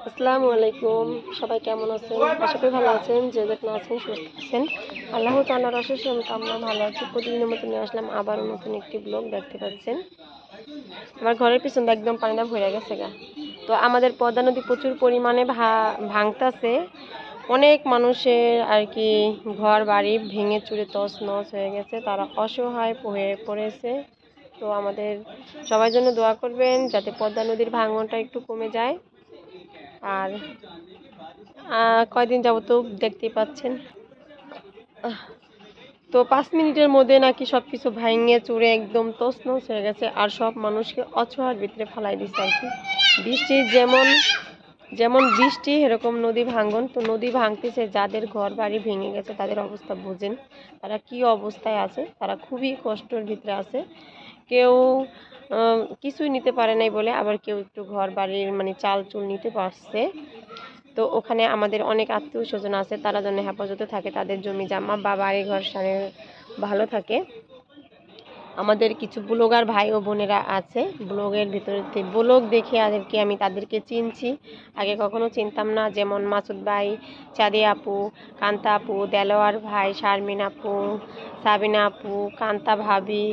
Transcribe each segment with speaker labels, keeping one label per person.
Speaker 1: আসসালামু আলাইকুম। সবাই কেমন আছেন? আশা করি ভালো আছেন। যে যেখানে আছেন সুস্থ আছেন। আল্লাহ তাআলার অশেষ রহমতে আমরা ভালো আছি। প্রতিদিনের মতো নিয়ে আসলাম আবারও নতুন একটি ব্লগ। দেখতে পাচ্ছেন আমার ঘরের পিছনটা একদম পানিটা ভরে গেছে গা। তো আমাদের পদ্মা নদী প্রচুর পরিমাণে ভাঙতাছে। অনেক মানুষের আর কি ঘর বাড়ি ভেঙে চুরে তছনছ হয়ে গেছে, তারা অসহায় হয়ে পড়েছে। তো আমাদের সবার জন্য দোয়া করবেন যাতে পদ্মা নদীর ভাঙনটা একটু কমে যায়। আর কয়দিন যাবত তো দেখতেই পাচ্ছেন, তো 5 মিনিটের মধ্যে নাকি সবকিছু ভাঙিয়ে চুরে একদম তছনছ হয়ে গেছে, আর সব মানুষকে অসহায়ের ভিতরে ফালাই দিচ্ছে আর কি। বৃষ্টি যেমন যেমন বৃষ্টি এরকম নদী ভাঙন। তো নদী ভাঙতেছে, যাদের ঘর বাড়ি ভেঙে গেছে তাদের অবস্থা বুঝেন, তারা কি অবস্থায় আছে। তারা খুবই কষ্টের ভিতরে আছে। কেউ কিছুই নিতে পারে নাই বলে, আবার কেউ একটু ঘর বাড়ির মানে চাল চুল নিতে পারছে। তো ওখানে আমাদের অনেক আত্মীয় স্বজন আছে, তারা যেন হেফাজতে থাকে, তাদের জমি জামা বা বাড়ি ঘর সামনে ভালো থাকে। আমাদের কিছু ব্লগার ভাই ও বোনেরা আছে, ব্লগের ভিতরে ব্লগ দেখে তাদেরকে চিনছি, আগে কখনো চিনতাম না। যেমন মাসুদ ভাই, চাঁদি আপু, কান্তা আপু, দেলোয়ার ভাই, শারমিন আপু, সাবিনা আপু, কান্তা ভাবি,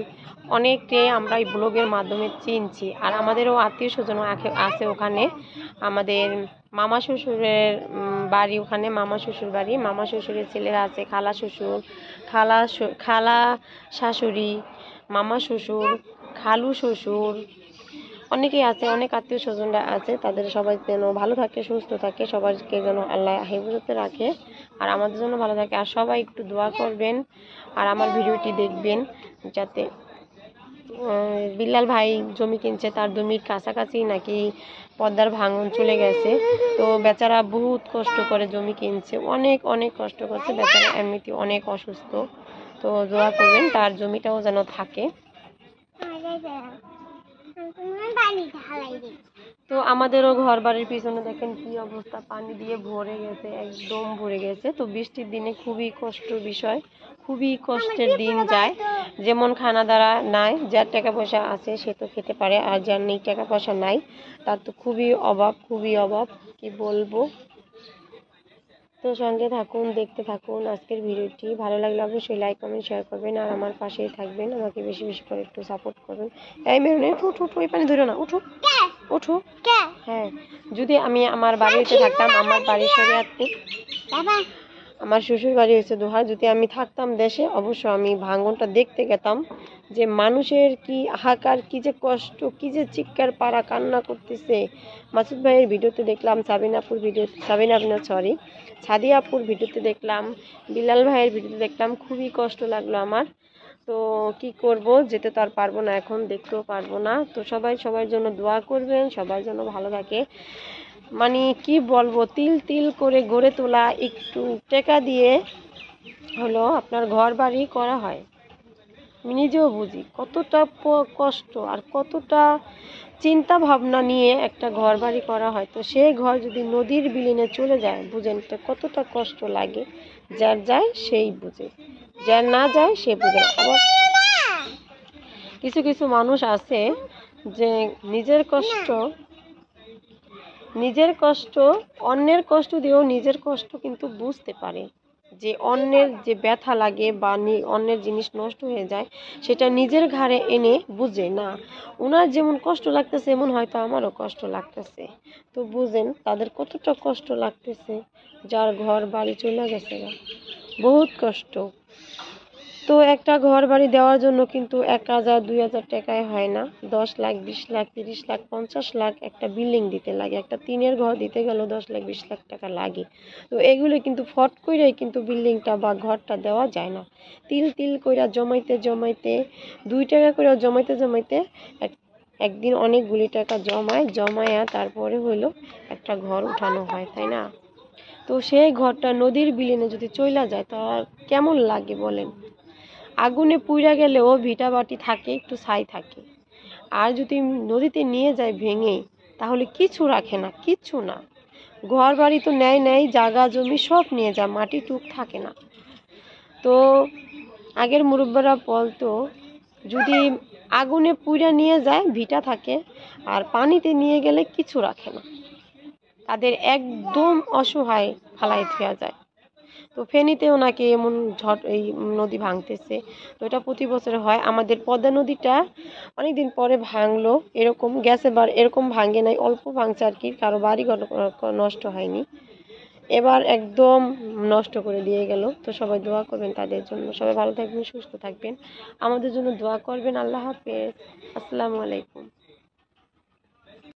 Speaker 1: অনেককে আমরা এই ব্লগের মাধ্যমে চিনছি। আর আমাদেরও আত্মীয় স্বজন আছে ওখানে। আমাদের মামা শ্বশুরের বাড়ি ওখানে, মামা শ্বশুর বাড়ি, মামা শ্বশুরের ছেলেরা আছে, খালা শ্বশুর, খালা শাশুড়ি, মামা শ্বশুর, খালু শ্বশুর, অনেকেই আছে, অনেক আত্মীয় স্বজনরা আছে। তাদের সবাই যেন ভালো থাকে, সুস্থ থাকে, সবাইকে যেন আল্লাহ হেফাজতে রাখে, আর আমাদের জন্য ভালো থাকে। আর সবাই একটু দোয়া করবেন, আর আমার ভিডিওটি দেখবেন যাতে বিল্লাল ভাই জমি কিনছে, তার জমির কাছাকাছি নাকি পদ্মার ভাঙন চলে গেছে। তো বেচারা বহুত কষ্ট করে জমি কিনছে, অনেক অনেক কষ্ট করছে বেচারা, এমনিতে অনেক অসুস্থ। তো দোয়া করবেন তার জমিটাও যেন থাকে। তো আমাদেরও ঘর বাড়ির পিছনে দেখেন কি অবস্থা, পানি দিয়ে ভরে গেছে, একদম ভরে গেছে। তো বৃষ্টির দিনে খুবই কষ্টের বিষয়, খুবই কষ্টের দিন যায়। যেমন খানা দ্বারা নাই, যার টাকা পয়সা আছে সে তো খেতে পারে, আর যার নেই টাকা পয়সা নাই তার তো খুবই অভাব, খুবই অভাব, কি বলবো। তো সঙ্গে থাকুন, দেখতে থাকুন আজকের ভিডিওটি। ভালো লাগলে অবশ্যই লাইক কমেন্ট শেয়ার করবেন, আর আমার পাশেই থাকবেন, আমাকে বেশি বেশি করে একটু সাপোর্ট করবেন। এই মেরুনে উঠো, ওই পানি ধরো না, উঠো উঠো। হ্যাঁ, যদি আমি আমার বাড়িতে থাকতাম, আমার বাড়ি শরিয়াতপুর, আমার শ্বশুর বাড়ি হয়েছে দোহার, যদি আমি থাকতাম দেশে অবশ্য আমি ভাঙনটা দেখতে গেতাম যে মানুষের কি হাহাকার, কি যে কষ্ট, কি যে চিৎকার পাড়া কান্না করতেছে। মাসুদ ভাইয়ের ভিডিওতে দেখলাম, ছাদি আপুর ভিডিওতে দেখলাম, বিলাল ভাইয়ের ভিডিওতে দেখলাম, খুবই কষ্ট লাগলো আমার। তো কি করব, যেতে তো আর পারবো না, এখন দেখতেও পারবো না। তো সবাই সবার জন্য দোয়া করবেন, সবার জন্য ভালো থাকে। মানে কি বলবো, তিল তিল করে গড়ে তোলা একটু টাকা দিয়ে হলো আপনার ঘর বাড়ি করা হয়। আমি নিজেও বুঝি কতটা কষ্ট আর কতটা চিন্তা ভাবনা নিয়ে একটা ঘর বাড়ি করা হয়। তো সেই ঘর যদি নদীর বিলীনে চলে যায়, বুঝেন তো কতটা কষ্ট লাগে। যার যায় সেই বুঝে, যার না যায় সে বুঝে না। আবার কিছু কিছু মানুষ আছে যে নিজের কষ্ট অন্যের কষ্ট দিয়েও নিজের কষ্ট কিন্তু বুঝতে পারে, যে অন্যের যে ব্যথা লাগে বা অন্যের জিনিস নষ্ট হয়ে যায় সেটা নিজের ঘাড়ে এনে বুঝে না। ওনার যেমন কষ্ট লাগতেছে এমন হয়তো আমারও কষ্ট লাগতেছে। তো বুঝেন তাদের কতটা কষ্ট লাগতেছে, যার ঘর বাড়ি চলে গেছে, বহুত কষ্ট। তো একটা ঘর বাড়ি দেওয়ার জন্য কিন্তু 1000 2000 টাকায় হয় না, 10 লাখ 20 লাখ 30 লাখ 50 লাখ একটা বিল্ডিং দিতে লাগে, একটা টিনের ঘর দিতে গেলেও 10 লাখ 20 লাখ টাকা লাগে। তো এগুলো কিন্তু ফট কইরাই কিন্তু বিল্ডিংটা বা ঘরটা দেওয়া যায় না। তিল তিল কইরা জমাইতে জমাইতে 2 টাকা করে জমাইতে একদিন অনেকগুলি টাকা জমায়া তারপরে হলো একটা ঘর উঠানো হয়, তাই না? তো সেই ঘরটা নদীর বিলীনে যদি চইলা যায় তা কেমন লাগে বলেন। আগুনে পুড়া গেলেও ভিটা বাটি থাকে, একটু ছাই থাকে। আর যদি নদীতে নিয়ে যায় ভেঙে, তাহলে কিছু রাখে না, কিচ্ছু না। ঘর বাড়ি তো নেয়, জায়গা জমি সব নিয়ে যায়, মাটি টুক থাকে না। তো আগের মুরব্বীরা বলতো যদি আগুনে পুড়া নিয়ে যায় ভিটা থাকে, আর পানিতে নিয়ে গেলে কিছু রাখে না। তাদের একদম অসহায় ফালাই দেওয়া যায়। তো ফেনীতেও নাকি এমন এই নদী ভাঙতেছে। তো এটা প্রতি বছর হয়। আমাদের পদ্মা নদীটা অনেকদিন পরে ভাঙলো, এরকম গেছে বার এরকম ভাঙে নাই, অল্প ভাঙছে আর কি, কারো বাড়ি ঘর নষ্ট হয়নি। এবার একদম নষ্ট করে দিয়ে গেল। তো সবাই দোয়া করবেন তাদের জন্য। সবাই ভালো থাকবেন, সুস্থ থাকবেন, আমাদের জন্য দোয়া করবেন। আল্লাহ হাফেজ, আসসালামু আলাইকুম।